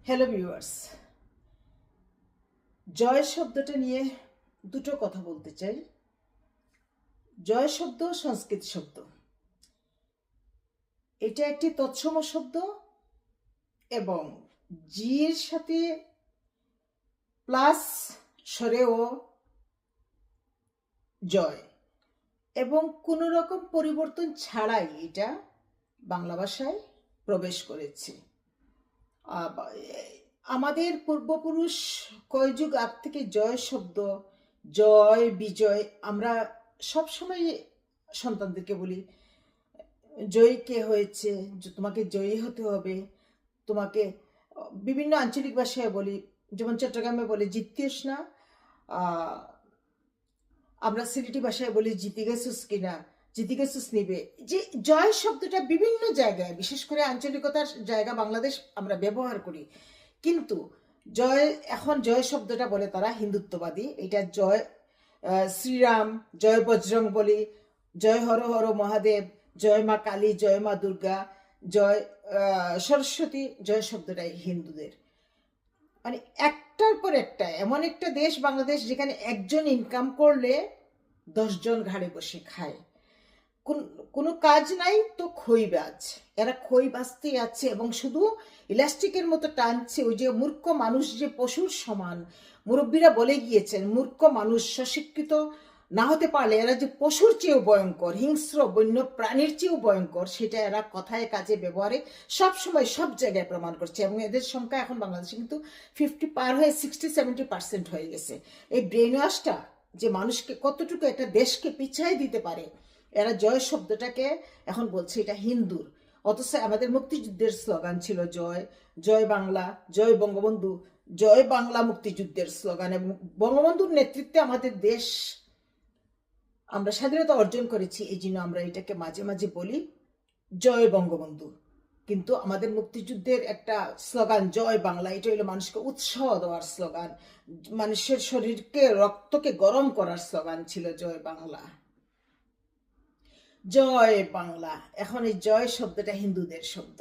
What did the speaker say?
Hello viewers, জয় শব্দটা নিয়ে দুটো কথা বলতে চাই। জয় শব্দ সংস্কৃত শব্দ, এটা একটি তৎসম শব্দ এবং জির সাথে প্লাস স্বরেও জয় এবং কোনো রকম পরিবর্তন ছাড়াই এটা বাংলা ভাষায় প্রবেশ করেছে। আমাদের পূর্বপুরুষ কয় যুগ আগ থেকে জয় শব্দ, জয় বিজয়, আমরা সবসময় সন্তানদেরকে বলি জয়ী কে হয়েছে, তোমাকে জয়ী হতে হবে, তোমাকে বিভিন্ন আঞ্চলিক ভাষায় বলি, যেমন চট্টগ্রামে বলে জিততিস না, আমরা সিলেটি ভাষায় বলি জিতে গেছিস কিনা, জিতে গেছিস নিবে। যে জয় শব্দটা বিভিন্ন জায়গায়, বিশেষ করে আঞ্চলিকতার জায়গা বাংলাদেশ আমরা ব্যবহার করি, কিন্তু এখন জয় শব্দটা বলে তারা হিন্দুত্ববাদী। এটা জয় শ্রীরাম, জয় বজরং বলি, জয় হর হর মহাদেব, জয় মা কালী, জয় মা দুর্গা, জয় সরস্বতী। জয় শব্দটাই হিন্দুদের। মানে একটার পর একটা এমন একটা দেশ বাংলাদেশ যেখানে একজন ইনকাম করলে 10 জন ঘাড়ে বসে খায়। কোনো কাজ নাই তো খইবাজ, এরা খই বাজতেই আছে এবং শুধু ইলাস্টিকের মতো টানছে। ওই যে মূর্খ মানুষ যে পশুর সমান, মুরব্বীরা বলে গিয়েছেন মূর্খ মানুষ স্বশিক্ষিত না হতে পারলে এরা যে পশুর চেয়েও ভয়ঙ্কর, হিংস্র বন্য প্রাণীর চেয়েও ভয়ঙ্কর, সেটা এরা কথায় কাজে ব্যবহারে সব সময় সব জায়গায় প্রমাণ করছে। এবং এদের সংখ্যা এখন বাংলাদেশে কিন্তু 50 পার হয়ে 60-70% হয়ে গেছে। এই ব্রেন ওয়াশটা যে মানুষকে কতটুকু একটা দেশকে পিছাই দিতে পারে, এরা জয় শব্দটাকে এখন বলছে এটা হিন্দুর। অথচ আমাদের মুক্তিযুদ্ধের স্লোগান ছিল জয়, জয় বাংলা, জয় বঙ্গবন্ধু, জয় বাংলা মুক্তিযুদ্ধের স্লোগান। এবং বঙ্গবন্ধুর নেতৃত্বে আমাদের দেশ, আমরা স্বাধীনতা অর্জন করেছি, এই জন্য আমরা এটাকে মাঝে মাঝে বলি জয় বঙ্গবন্ধু। কিন্তু আমাদের মুক্তিযুদ্ধের একটা স্লোগান জয় বাংলা, এটা হলো মানুষকে উৎসাহ দেওয়ার স্লোগান, মানুষের শরীরকে রক্তকে গরম করার স্লোগান ছিল জয় বাংলা, জয় বাংলা। এখন এই জয় শব্দটা হিন্দুদের শব্দ।